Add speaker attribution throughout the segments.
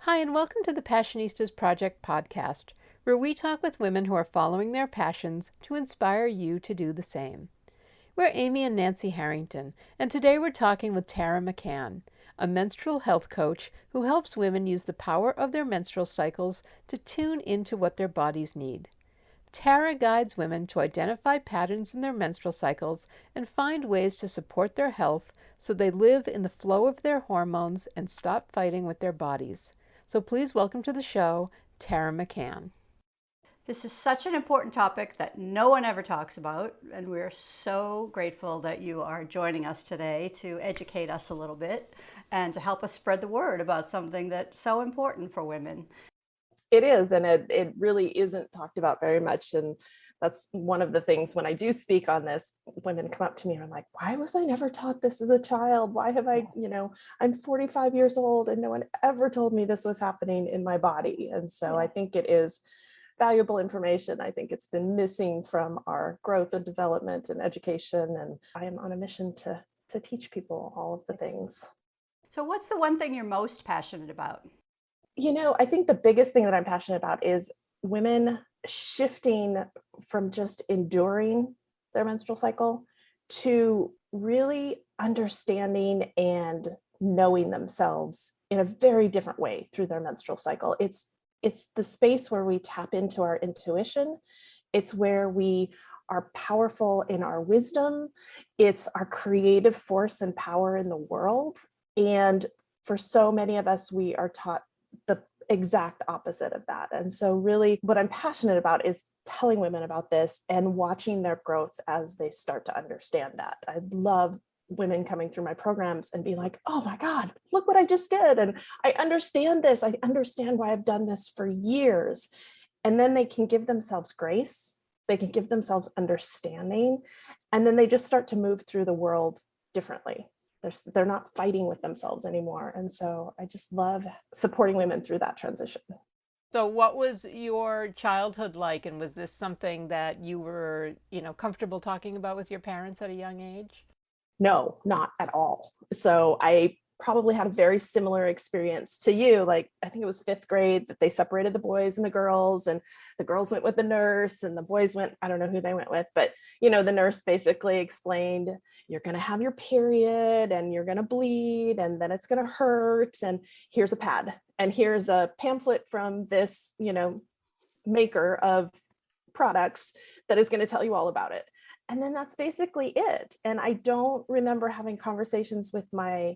Speaker 1: Hi, and welcome to the Passionistas Project podcast, where we talk with women who are following their passions to inspire you to do the same. We're Amy and Nancy Harrington, and today we're talking with Tara McCann, a menstrual health coach who helps women use the power of their menstrual cycles to tune into what their bodies need. Tara guides women to identify patterns in their menstrual cycles and find ways to support their health so they live in the flow of their hormones and stop fighting with their bodies. So please welcome to the show, Tara McCann.
Speaker 2: This is such an important topic that no one ever talks about, and we're so grateful that you are joining us today to educate us a little bit and to help us spread the word about something that's so important for women.
Speaker 3: It is, and it really isn't talked about very much. And that's one of the things when I do speak on this, women come up to me and I'm like, why was I never taught this as a child? Why have I'm 45 years old and no one ever told me this was happening in my body. And so I think it is valuable information. I think it's been missing from our growth and development and education. And I am on a mission to teach people all of the things.
Speaker 2: So what's the one thing you're most passionate about?
Speaker 3: I think the biggest thing that I'm passionate about is women shifting from just enduring their menstrual cycle to really understanding and knowing themselves in a very different way through their menstrual cycle. It's the space where we tap into our intuition. It's where we are powerful in our wisdom. It's our creative force and power in the world. And for so many of us, we are taught the exact opposite of that. And so really what I'm passionate about is telling women about this and watching their growth as they start to understand that. I love women coming through my programs and being like, oh my God, look what I just did. And I understand this. I understand why I've done this for years. And then they can give themselves grace. They can give themselves understanding. And then they just start to move through the world differently. They're not fighting with themselves anymore. And so I just love supporting women through that transition.
Speaker 1: So what was your childhood like, and was this something that you were, comfortable talking about with your parents at a young age?
Speaker 3: No, not at all. So I probably had a very similar experience to you. Like, I think it was fifth grade that they separated the boys and the girls, and the girls went with the nurse and the boys went, I don't know who they went with, but the nurse basically explained, you're going to have your period and you're going to bleed and then it's going to hurt. And here's a pad and here's a pamphlet from this, maker of products that is going to tell you all about it. And then that's basically it. And I don't remember having conversations with my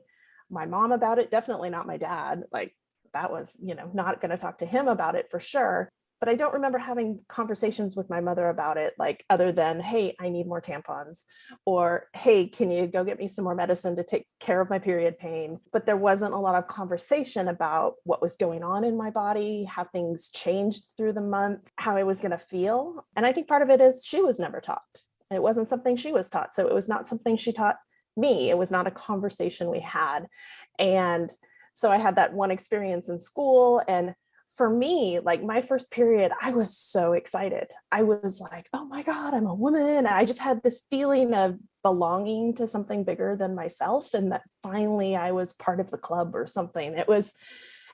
Speaker 3: mom about it, definitely not my dad. Like, that was, not going to talk to him about it for sure. But I don't remember having conversations with my mother about it, like, other than, hey, I need more tampons, or hey, can you go get me some more medicine to take care of my period pain? But there wasn't a lot of conversation about what was going on in my body, how things changed through the month, how I was going to feel. And I think part of it is she was never taught. It wasn't something she was taught. So it was not something she taught me. It was not a conversation we had. And so I had that one experience in school. And for me, like, my first period, I was so excited. I was like, oh my God, I'm a woman. And I just had this feeling of belonging to something bigger than myself. And that finally I was part of the club or something. It was,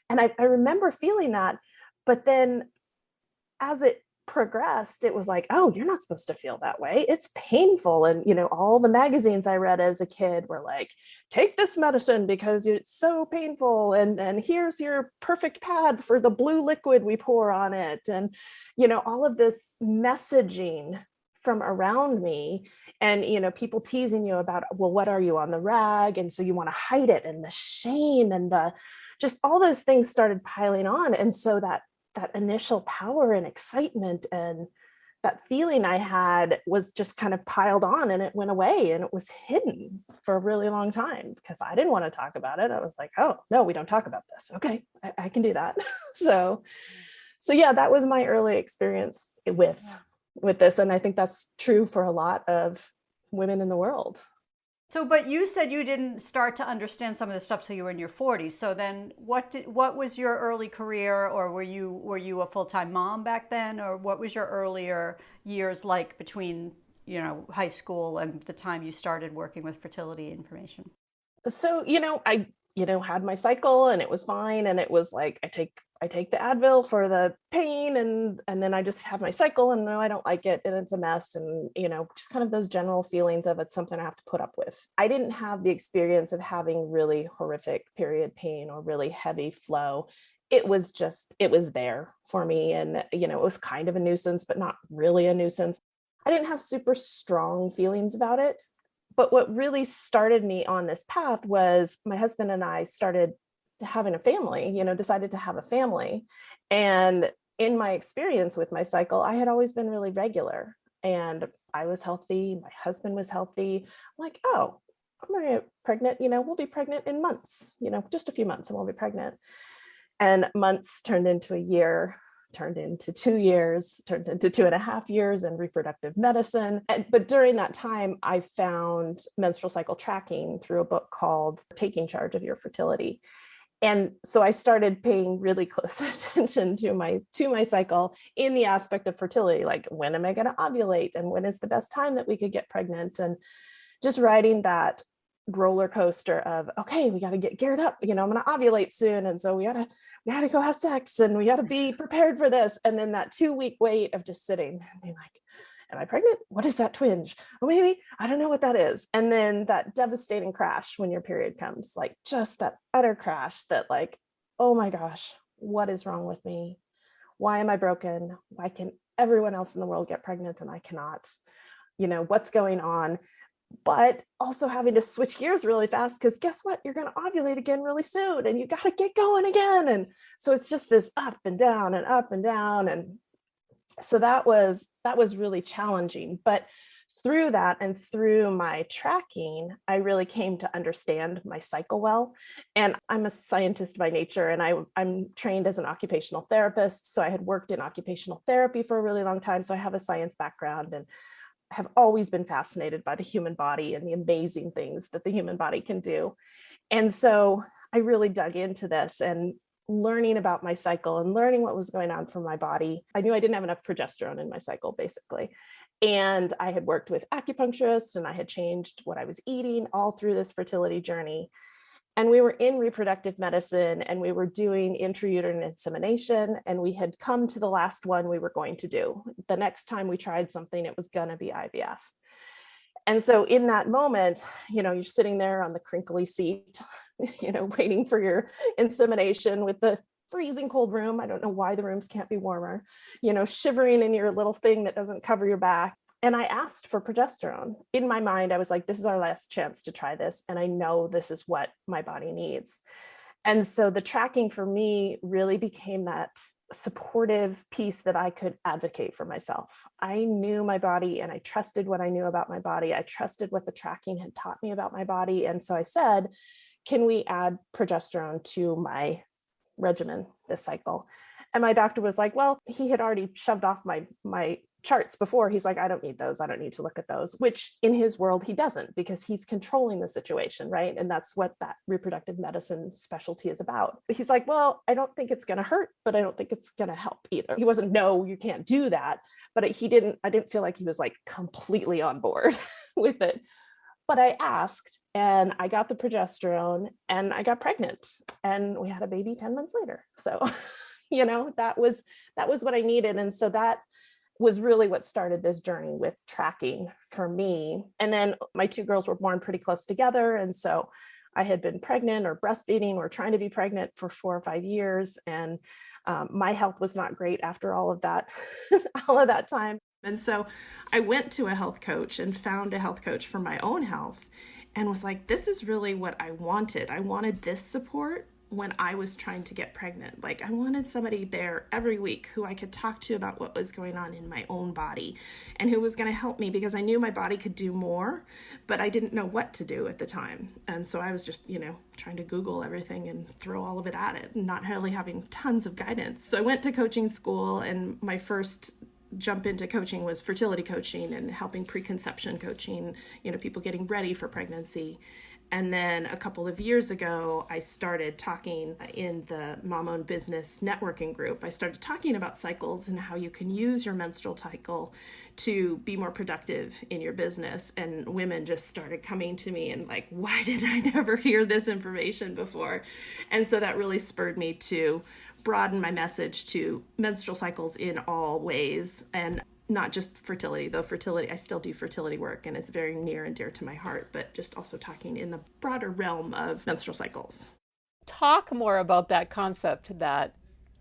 Speaker 3: and I remember feeling that. But then as it progressed, it was like, oh, you're not supposed to feel that way. It's painful. And, all the magazines I read as a kid were like, take this medicine because it's so painful. And here's your perfect pad for the blue liquid we pour on it. And, all of this messaging from around me, and, people teasing you about, well, what are you on the rag? And so you want to hide it, and the shame and the just all those things started piling on. And so that initial power and excitement and that feeling I had was just kind of piled on, and it went away, and it was hidden for a really long time because I didn't want to talk about it. I was like, oh no, we don't talk about this. Okay, I can do that. so yeah, that was my early experience with this. And I think that's true for a lot of women in the world.
Speaker 2: So, but you said you didn't start to understand some of this stuff till you were in your 40s. So then what was your early career, or were you a full-time mom back then, or what was your earlier years like between, high school and the time you started working with fertility information?
Speaker 3: So, I had my cycle and it was fine. And it was like, I take the Advil for the pain, and then I just have my cycle, and no, I don't like it, and it's a mess. And, just kind of those general feelings of it's something I have to put up with. I didn't have the experience of having really horrific period pain or really heavy flow. It was there for me. And, it was kind of a nuisance, but not really a nuisance. I didn't have super strong feelings about it. But what really started me on this path was my husband and I started having a family, decided to have a family. And in my experience with my cycle, I had always been really regular, and I was healthy. My husband was healthy. I'm like, oh, I'm going to get pregnant. We'll be pregnant in months, just a few months and we'll be pregnant. And months turned into a year, turned into 2 years, turned into 2.5 years in reproductive medicine. But during that time, I found menstrual cycle tracking through a book called Taking Charge of Your Fertility. And so I started paying really close attention to my cycle in the aspect of fertility, like when am I going to ovulate and when is the best time that we could get pregnant, and just riding that roller coaster of, okay, we got to get geared up, I'm going to ovulate soon, and so we got to go have sex, and we got to be prepared for this. And then that 2-week wait of just sitting and being like, am I pregnant? What is that twinge? Oh, maybe, I don't know what that is. And then that devastating crash when your period comes, like just that utter crash that like, oh my gosh, what is wrong with me? Why am I broken? Why can everyone else in the world get pregnant and I cannot? What's going on? But also having to switch gears really fast, because guess what? You're going to ovulate again really soon, and you got to get going again. And so it's just this up and down and up and down. And so that was really challenging. But through that and through my tracking, I really came to understand my cycle well. And I'm a scientist by nature, and I'm trained as an occupational therapist. So I had worked in occupational therapy for a really long time. So I have a science background and have always been fascinated by the human body and the amazing things that the human body can do. And so I really dug into this and learning about my cycle and learning what was going on for my body. I knew I didn't have enough progesterone in my cycle, basically. And I had worked with acupuncturists, and I had changed what I was eating all through this fertility journey. And we were in reproductive medicine, and we were doing intrauterine insemination, and we had come to the last one we were going to do. The next time we tried something, it was going to be IVF. And so in that moment, you're sitting there on the crinkly seat, waiting for your insemination with the freezing cold room. I don't know why the rooms can't be warmer, shivering in your little thing that doesn't cover your back. And I asked for progesterone. In my mind, I was like, this is our last chance to try this. And I know this is what my body needs. And so the tracking for me really became that supportive piece that I could advocate for myself. I knew my body, and I trusted what I knew about my body. I trusted what the tracking had taught me about my body. And so I said, can we add progesterone to my regimen this cycle? And my doctor was like, well, he had already shoved off my charts before. He's like, I don't need those. I don't need to look at those, which in his world, he doesn't, because he's controlling the situation, right? And that's what that reproductive medicine specialty is about. But he's like, well, I don't think it's going to hurt, but I don't think it's going to help either. He wasn't, no, you can't do that. But I didn't feel like he was like completely on board with it. But I asked, and I got the progesterone, and I got pregnant, and we had a baby 10 months later. So, that was what I needed. And so that was really what started this journey with tracking for me. And then my 2 girls were born pretty close together. And so I had been pregnant or breastfeeding or trying to be pregnant for 4 or 5 years. And my health was not great after all of that, all of that time. And so I went to a health coach and found a health coach for my own health, and was like, this is really what I wanted. I wanted this support when I was trying to get pregnant. Like, I wanted somebody there every week who I could talk to about what was going on in my own body, and who was going to help me, because I knew my body could do more, but I didn't know what to do at the time. And so I was just, trying to Google everything and throw all of it at it, and not really having tons of guidance. So I went to coaching school, and my first jump into coaching was fertility coaching and helping preconception coaching, people getting ready for pregnancy.
Speaker 4: And then a couple of years ago, I started talking in the Mom-Owned Business networking group. I started talking about cycles and how you can use your menstrual cycle to be more productive in your business. And women just started coming to me and like, why did I never hear this information before? And so that really spurred me to broaden my message to menstrual cycles in all ways, and not just fertility, though fertility, I still do fertility work and it's very near and dear to my heart, but just also talking in the broader realm of menstrual cycles.
Speaker 1: Talk more about that concept that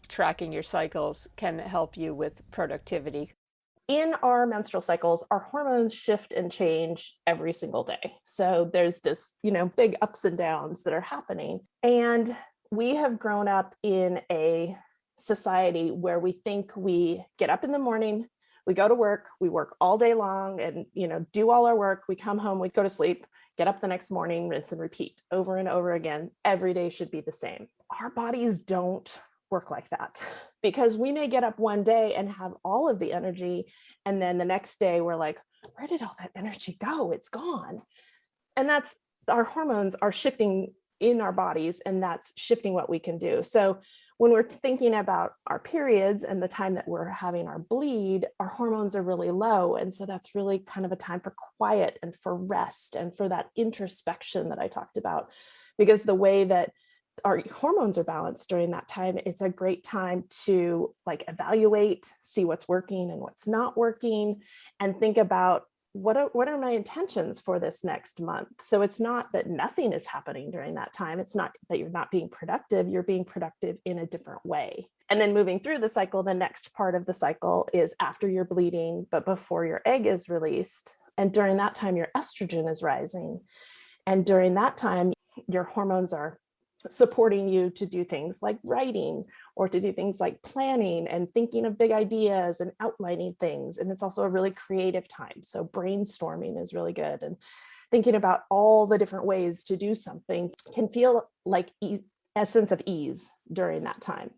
Speaker 1: tracking your cycles can help you with productivity.
Speaker 3: In our menstrual cycles, our hormones shift and change every single day. So there's this, big ups and downs that are happening. And we have grown up in a society where we think we get up in the morning, we go to work, we work all day long and, do all our work. We come home, we go to sleep, get up the next morning, rinse and repeat over and over again. Every day should be the same. Our bodies don't work like that, because we may get up one day and have all of the energy. And then the next day we're like, where did all that energy go? It's gone. And that's, our hormones are shifting in our bodies, and that's shifting what we can do. So when we're thinking about our periods and the time that we're having our bleed, our hormones are really low. And so that's really kind of a time for quiet and for rest and for that introspection that I talked about, because the way that our hormones are balanced during that time, it's a great time to like evaluate, see what's working and what's not working, and think about what are my intentions for this next month. So it's not that nothing is happening during that time. It's not that you're not being productive, you're being productive in a different way. And then moving through the cycle, the next part of the cycle is after you're bleeding, but before your egg is released. And during that time, your estrogen is rising. And during that time, your hormones are supporting you to do things like writing, or to do things like planning and thinking of big ideas and outlining things. And it's also a really creative time. So brainstorming is really good. And thinking about all the different ways to do something can feel like a sense of ease during that time.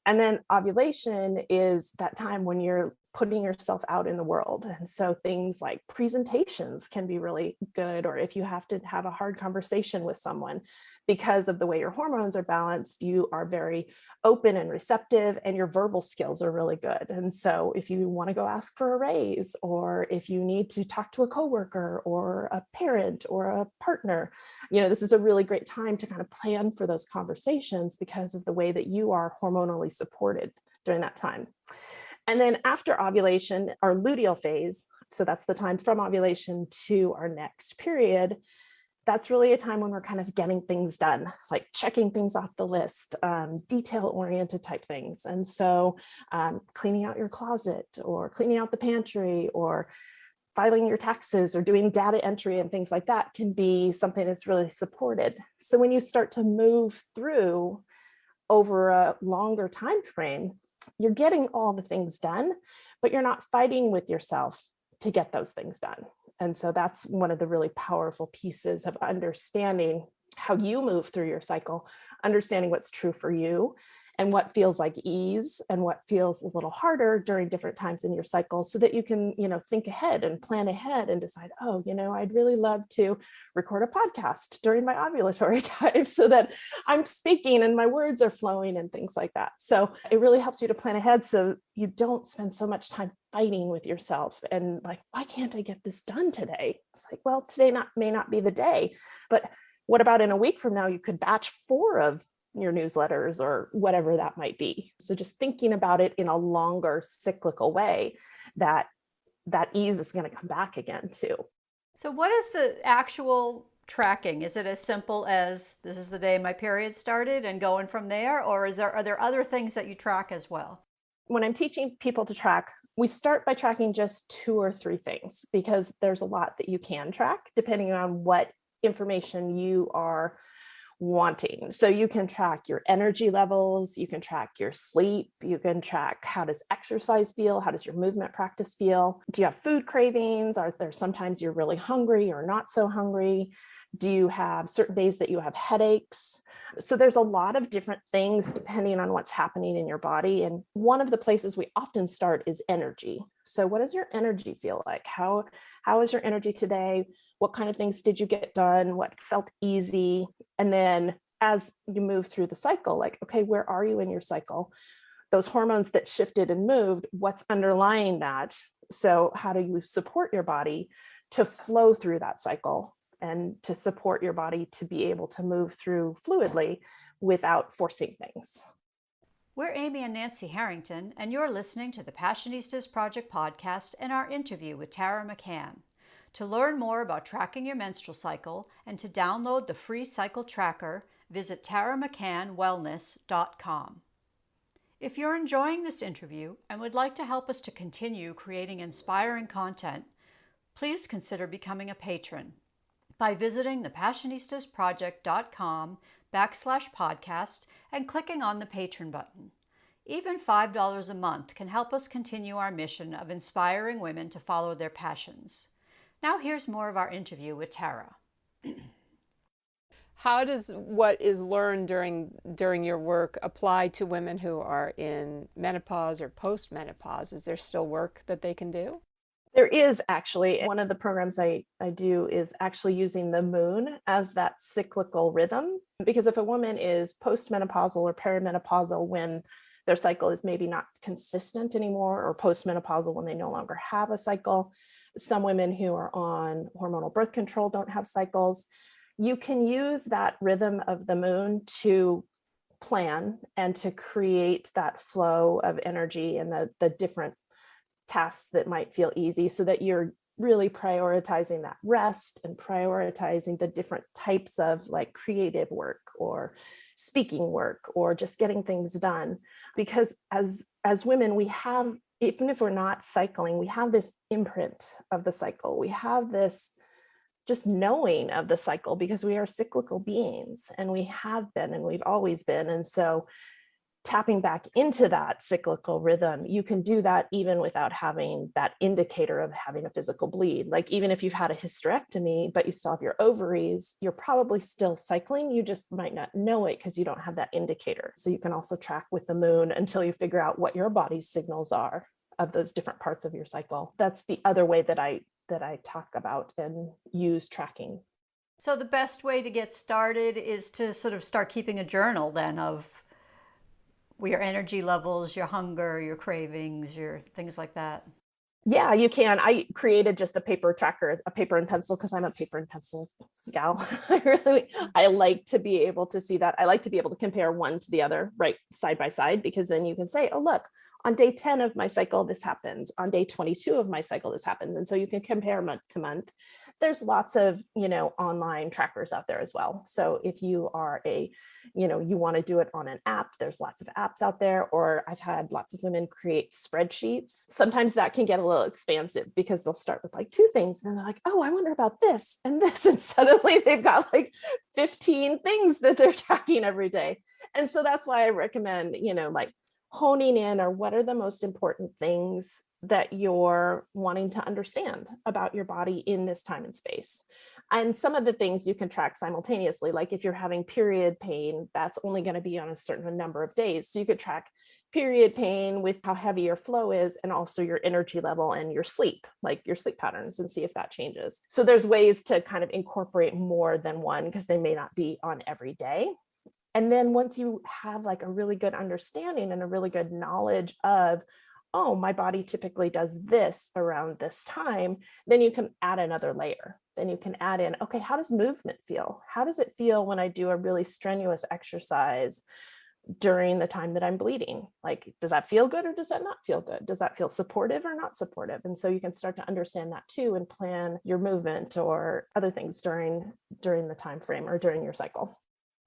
Speaker 3: And then ovulation is that time when you're putting yourself out in the world. And so things like presentations can be really good, or if you have to have a hard conversation with someone, because of the way your hormones are balanced, you are very open and receptive, and your verbal skills are really good. And so if you want to go ask for a raise, or if you need to talk to a coworker or a parent or a partner, this is a really great time to kind of plan for those conversations, because of the way that you are hormonally supported during that time. And then after ovulation, our luteal phase, so that's the time from ovulation to our next period, that's really a time when we're kind of getting things done, like checking things off the list, detail-oriented type things. And so cleaning out your closet, or cleaning out the pantry, or filing your taxes, or doing data entry and things like that can be something that's really supported. So when you start to move through over a longer time frame, you're getting all the things done, but you're not fighting with yourself to get those things done. And so that's one of the really powerful pieces of understanding how you move through your cycle, understanding what's true for you and what feels like ease and what feels a little harder during different times in your cycle, so that you can, think ahead and plan ahead and decide, I'd really love to record a podcast during my ovulatory time so that I'm speaking and my words are flowing and things like that. So it really helps you to plan ahead, so you don't spend so much time fighting with yourself and like, why can't I get this done today? It's like, well, today may not be the day, but what about in a week from now, you could batch 4 of your newsletters or whatever that might be. So just thinking about it in a longer cyclical way, that ease is going to come back again too.
Speaker 2: So what is the actual tracking? Is it as simple as this is the day my period started and going from there? Or are there other things that you track as well?
Speaker 3: When I'm teaching people to track, we start by tracking just 2 or 3 things, because there's a lot that you can track depending on what information you are wanting. So you can track your energy levels, you can track your sleep, you can track how does exercise feel, how does your movement practice feel, do you have food cravings, are there sometimes you're really hungry or not so hungry, do you have certain days that you have headaches? So there's a lot of different things depending on what's happening in your body. And one of the places we often start is energy. So what does your energy feel like? How is your energy today? What kind of things did you get done? What felt easy? And then as you move through the cycle, like, okay, where are you in your cycle? Those hormones that shifted and moved, what's underlying that? So how do you support your body to flow through that cycle and to support your body to be able to move through fluidly without forcing things?
Speaker 2: We're Amy and Nancy Harrington, and you're listening to the Passionistas Project podcast and our interview with Tara McCann. To learn more about tracking your menstrual cycle and to download the free cycle tracker, visit taramccannwellness.com. If you're enjoying this interview and would like to help us to continue creating inspiring content, please consider becoming a patron by visiting thepassionistasproject.com/podcast and clicking on the patron button. Even $5 a month can help us continue our mission of inspiring women to follow their passions. Now here's more of our interview with Tara.
Speaker 1: How does what is learned during your work apply to women who are in menopause or post-menopause? Is there still work that they can do?
Speaker 3: There is actually. One of the programs I do is actually using the moon as that cyclical rhythm. Because if a woman is postmenopausal or perimenopausal when their cycle is maybe not consistent anymore, or postmenopausal when they no longer have a cycle, some women who are on hormonal birth control don't have cycles. You can use that rhythm of the moon to plan and to create that flow of energy and the different tasks that might feel easy, so that you're really prioritizing that rest and prioritizing the different types of like creative work or speaking work or just getting things done. Because as women, we have, even if we're not cycling, we have this imprint of the cycle. We have this just knowing of the cycle because we are cyclical beings, and we have been, and we've always been. And so tapping back into that cyclical rhythm, you can do that even without having that indicator of having a physical bleed. Like even if you've had a hysterectomy, but you still have your ovaries, you're probably still cycling. You just might not know it because you don't have that indicator. So you can also track with the moon until you figure out what your body's signals are of those different parts of your cycle. That's the other way that I talk about and use tracking.
Speaker 2: So the best way to get started is to sort of start keeping a journal then of your energy levels, your hunger, your cravings, your things like that.
Speaker 3: Yeah, you can. I created just a paper tracker, a paper and pencil, because I'm a paper and pencil gal. I like to be able to see that. I like to be able to compare one to the other, right, side by side, because then you can say, oh, look, on day 10 of my cycle, this happens. On day 22 of my cycle, this happens. And so you can compare month to month. There's lots of, online trackers out there as well. So if you are you want to do it on an app, there's lots of apps out there, or I've had lots of women create spreadsheets. Sometimes that can get a little expansive because they'll start with like 2 things and they're like, oh, I wonder about this and this. And suddenly they've got like 15 things that they're tracking every day. And so that's why I recommend, like honing in, or what are the most important things that you're wanting to understand about your body in this time and space. And some of the things you can track simultaneously, like if you're having period pain, that's only going to be on a certain number of days. So you could track period pain with how heavy your flow is, and also your energy level and your sleep, like your sleep patterns, and see if that changes. So there's ways to kind of incorporate more than one because they may not be on every day. And then once you have like a really good understanding and a really good knowledge of, oh, my body typically does this around this time, then you can add another layer. Then you can add in, okay, how does movement feel? How does it feel when I do a really strenuous exercise during the time that I'm bleeding? Like, does that feel good or does that not feel good? Does that feel supportive or not supportive? And so you can start to understand that too and plan your movement or other things during the time frame or during your cycle.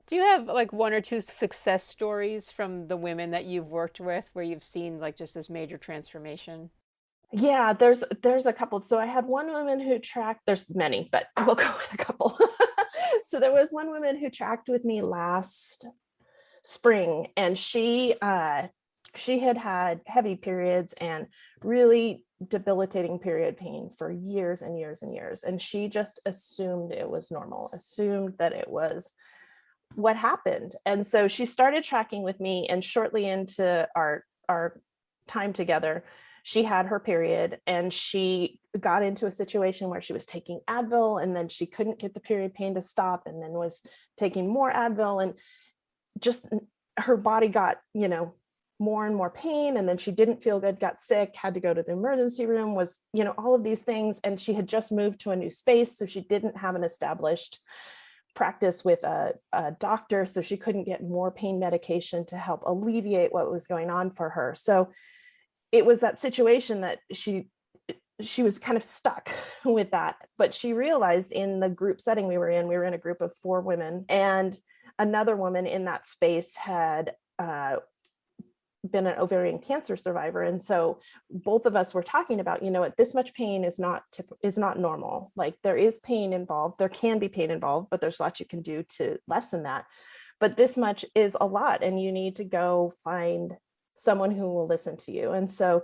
Speaker 1: Do you have like 1 or 2 success stories from the women that you've worked with where you've seen like just this major transformation?
Speaker 3: Yeah, there's a couple. So I had one woman who tracked, there's many, but we'll go with a couple. So there was one woman who tracked with me last spring, and she had heavy periods and really debilitating period pain for years and years and years. And she just assumed it was normal, assumed that it was what happened. And so she started tracking with me, and shortly into our time together, she had her period and she got into a situation where she was taking Advil and then she couldn't get the period pain to stop and then was taking more Advil, and just her body got, more and more pain. And then she didn't feel good, got sick, had to go to the emergency room, was, all of these things. And she had just moved to a new space. So she didn't have an established practice with a doctor. So she couldn't get more pain medication to help alleviate what was going on for her. So it was that situation that she was kind of stuck with that. But she realized in the group setting we were in a group of 4 women, and another woman in that space had been an ovarian cancer survivor. And so both of us were talking about, this much pain is not normal. Like, there is pain involved, there can be pain involved, but there's lots you can do to lessen that. But this much is a lot, and you need to go find someone who will listen to you. And so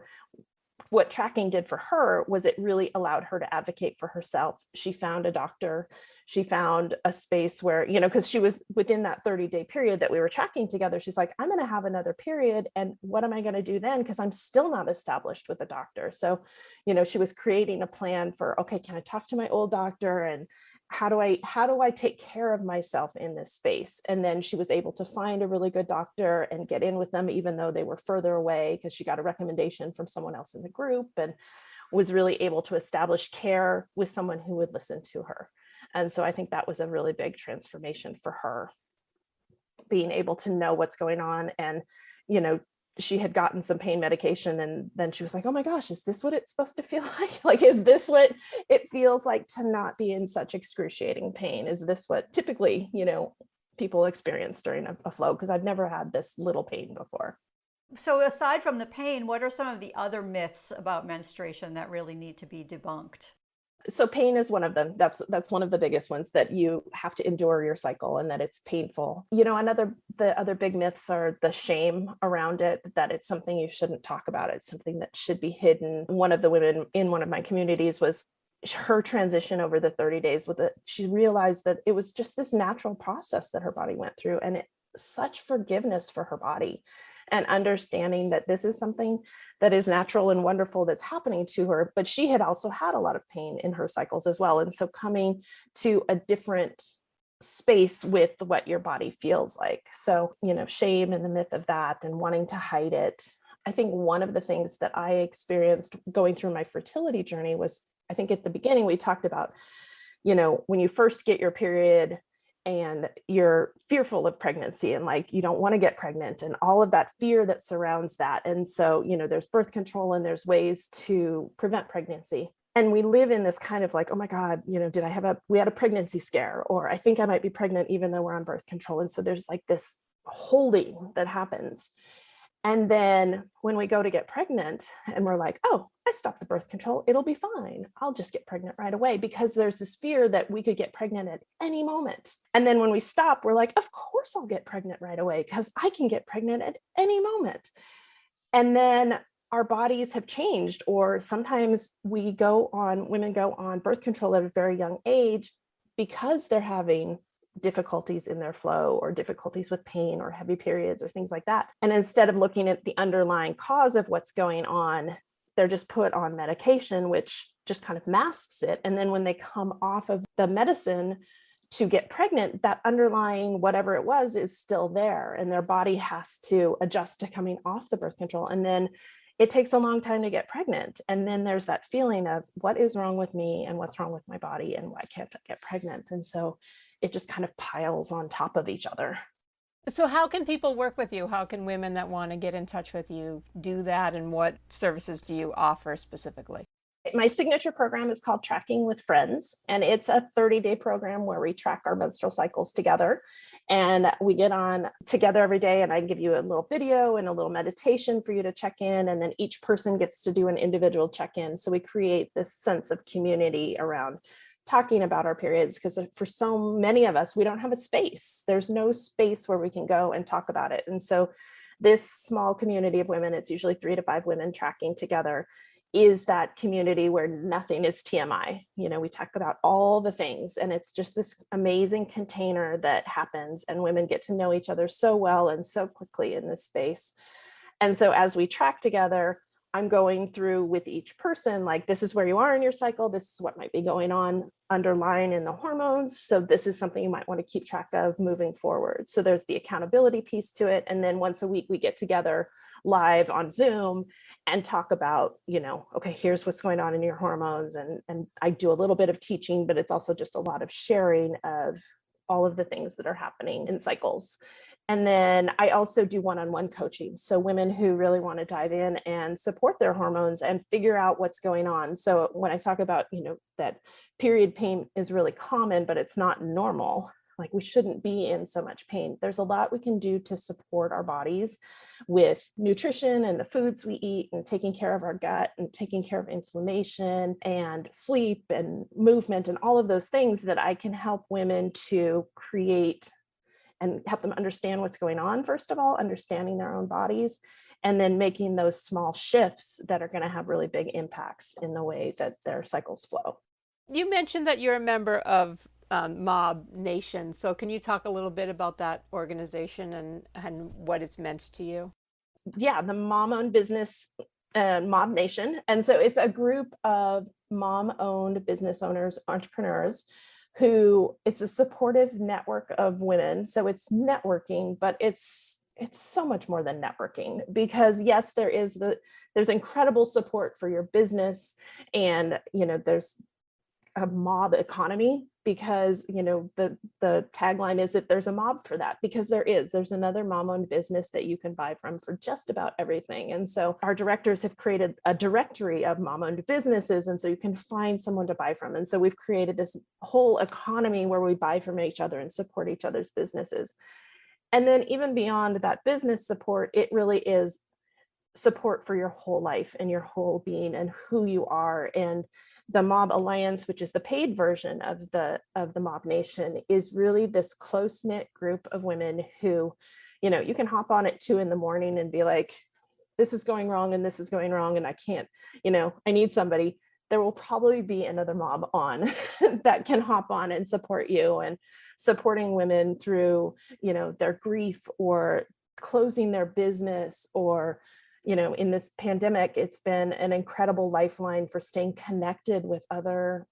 Speaker 3: what tracking did for her was it really allowed her to advocate for herself. She found a doctor, she found a space where, because she was within that 30-day period that we were tracking together. She's like, I'm going to have another period. And what am I going to do then? Because I'm still not established with a doctor. So, she was creating a plan for, okay, can I talk to my old doctor? And how do I take care of myself in this space? And then she was able to find a really good doctor and get in with them, even though they were further away, because she got a recommendation from someone else in the group, and was really able to establish care with someone who would listen to her. And so I think that was a really big transformation for her, being able to know what's going on. And, she had gotten some pain medication, and then she was like, oh my gosh, is this what it's supposed to feel like? Like, is this what it feels like to not be in such excruciating pain? Is this what typically, people experience during a flow? Because I've never had this little pain before.
Speaker 2: So aside from the pain, what are some of the other myths about menstruation that really need to be debunked?
Speaker 3: So pain is one of them. That's one of the biggest ones, that you have to endure your cycle and that it's painful. The other big myths are the shame around it, that it's something you shouldn't talk about. It's something that should be hidden. One of the women in one of my communities was her transition over the 30 days with it. She realized that it was just this natural process that her body went through, and such forgiveness for her body, and understanding that this is something that is natural and wonderful that's happening to her. But she had also had a lot of pain in her cycles as well. And so coming to a different space with what your body feels like. So, shame and the myth of that and wanting to hide it. I think one of the things that I experienced going through my fertility journey was, I think at the beginning we talked about, when you first get your period, and you're fearful of pregnancy, and like, you don't want to get pregnant, and all of that fear that surrounds that. And so, there's birth control and there's ways to prevent pregnancy. And we live in this kind of like, oh my God, we had a pregnancy scare, or I think I might be pregnant even though we're on birth control. And so there's like this holding that happens. And then when we go to get pregnant and we're like, oh, I stopped the birth control, it'll be fine, I'll just get pregnant right away, because there's this fear that we could get pregnant at any moment. And then when we stop, we're like, of course I'll get pregnant right away, because I can get pregnant at any moment. And then our bodies have changed, or sometimes women go on birth control at a very young age because they're having difficulties in their flow, or difficulties with pain or heavy periods or things like that. And instead of looking at the underlying cause of what's going on, they're just put on medication, which just kind of masks it. And then when they come off of the medicine to get pregnant, that underlying whatever it was is still there, and their body has to adjust to coming off the birth control. And then it takes a long time to get pregnant. And then there's that feeling of what is wrong with me and what's wrong with my body and why can't I get pregnant? And so it just kind of piles on top of each other.
Speaker 1: So how can people work with you? How can women that want to get in touch with you do that? And what services do you offer specifically?
Speaker 3: My signature program is called Tracking with Friends, and it's a 30-day program where we track our menstrual cycles together, and we get on together every day, and I give you a little video and a little meditation for you to check in, and then each person gets to do an individual check-in. So we create this sense of community around talking about our periods, because for so many of us, we don't have a space. There's no space where we can go and talk about it. And so this small community of women, it's usually 3 to 5 women tracking together, is that community where nothing is TMI. We talk about all the things, and it's just this amazing container that happens, and women get to know each other so well and so quickly in this space. And so as we track together, I'm going through with each person, like, this is where you are in your cycle. This is what might be going on underlying in the hormones. So this is something you might want to keep track of moving forward. So there's the accountability piece to it. And then once a week, we get together live on Zoom and talk about, okay, here's what's going on in your hormones. And I do a little bit of teaching, but it's also just a lot of sharing of all of the things that are happening in cycles. And then I also do one-on-one coaching. So women who really want to dive in and support their hormones and figure out what's going on. So when I talk about, that period pain is really common, but it's not normal. Like, we shouldn't be in so much pain. There's a lot we can do to support our bodies with nutrition and the foods we eat, and taking care of our gut, and taking care of inflammation and sleep and movement and all of those things that I can help women to create and help them understand what's going on. First of all, understanding their own bodies, and then making those small shifts that are going to have really big impacts in the way that their cycles flow.
Speaker 1: You mentioned that you're a member of Mob Nation. So can you talk a little bit about that organization and what it's meant to you?
Speaker 3: Yeah, the mom-owned business, Mob Nation. And so it's a group of mom-owned business owners, entrepreneurs, who, it's a supportive network of women. So it's networking, but it's so much more than networking, because yes, there's incredible support for your business, and there's a mob economy, because the tagline is that there's a mob for that, because there's another mom-owned business that you can buy from for just about everything. And so our directors have created a directory of mom-owned businesses, and so you can find someone to buy from. And so we've created this whole economy where we buy from each other and support each other's businesses. And then even beyond that business support, it really is support for your whole life and your whole being and who you are. And the Mob Alliance, which is the paid version of the Mob Nation, is really this close-knit group of women who, you can hop on at 2 a.m. and be like, this is going wrong and this is going wrong, and I can't, I need somebody. There will probably be another mob on that can hop on and support you, and supporting women through, their grief, or closing their business, or in this pandemic, it's been an incredible lifeline for staying connected with other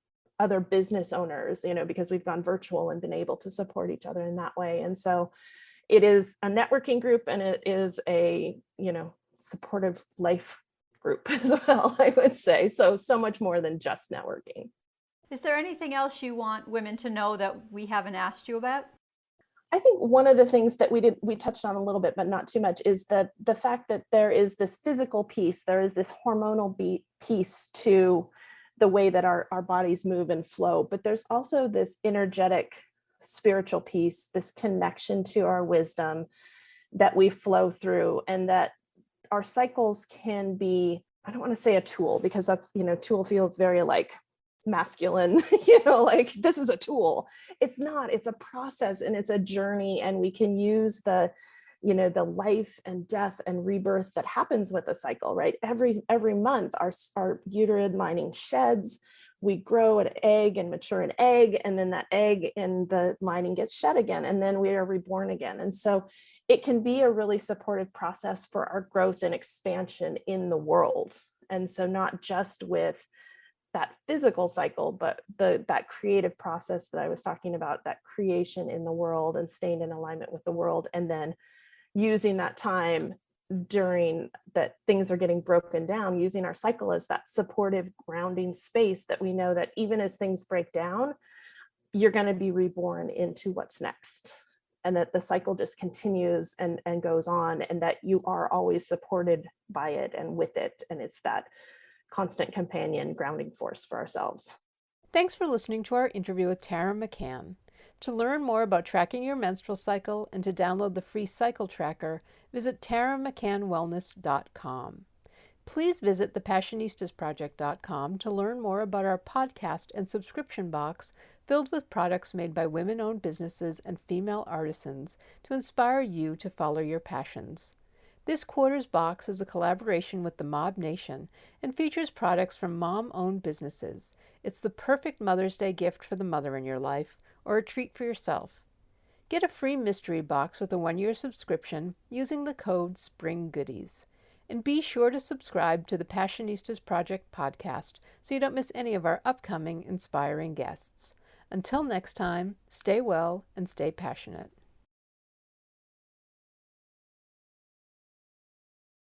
Speaker 3: business owners, because we've gone virtual and been able to support each other in that way. And so it is a networking group, and it is a, supportive life group as well, I would say. So much more than just networking.
Speaker 2: Is there anything else you want women to know that we haven't asked you about?
Speaker 3: I think one of the things that we touched on a little bit, but not too much, is that the fact that there is this physical piece, there is this hormonal piece to the way that our bodies move and flow, but there's also this energetic, spiritual piece, this connection to our wisdom that we flow through, and that our cycles can be, I don't want to say a tool, because that's, tool feels very like masculine, like this is a tool. It's not, it's a process, and it's a journey, and we can use the life and death and rebirth that happens with a cycle, right? Every month our uterine lining sheds, we grow an egg and mature an egg, and then that egg and the lining gets shed again, and then we are reborn again. And so it can be a really supportive process for our growth and expansion in the world. And so not just with that physical cycle, but that creative process that I was talking about, that creation in the world and staying in alignment with the world, and then using that time during that things are getting broken down, using our cycle as that supportive grounding space that we know that even as things break down, you're going to be reborn into what's next, and that the cycle just continues and goes on, and that you are always supported by it and with it, and it's that constant companion grounding force for ourselves.
Speaker 1: Thanks for listening to our interview with Tara McCann. To learn more about tracking your menstrual cycle and to download the free cycle tracker, visit taramccannwellness.com. Please visit thepassionistasproject.com to learn more about our podcast and subscription box filled with products made by women-owned businesses and female artisans to inspire you to follow your passions. This quarter's box is a collaboration with the Mob Nation and features products from mom-owned businesses. It's the perfect Mother's Day gift for the mother in your life, or a treat for yourself. Get a free mystery box with a 1-year subscription using the code SPRINGGOODIES. And be sure to subscribe to the Passionistas Project podcast so you don't miss any of our upcoming inspiring guests. Until next time, stay well and stay passionate.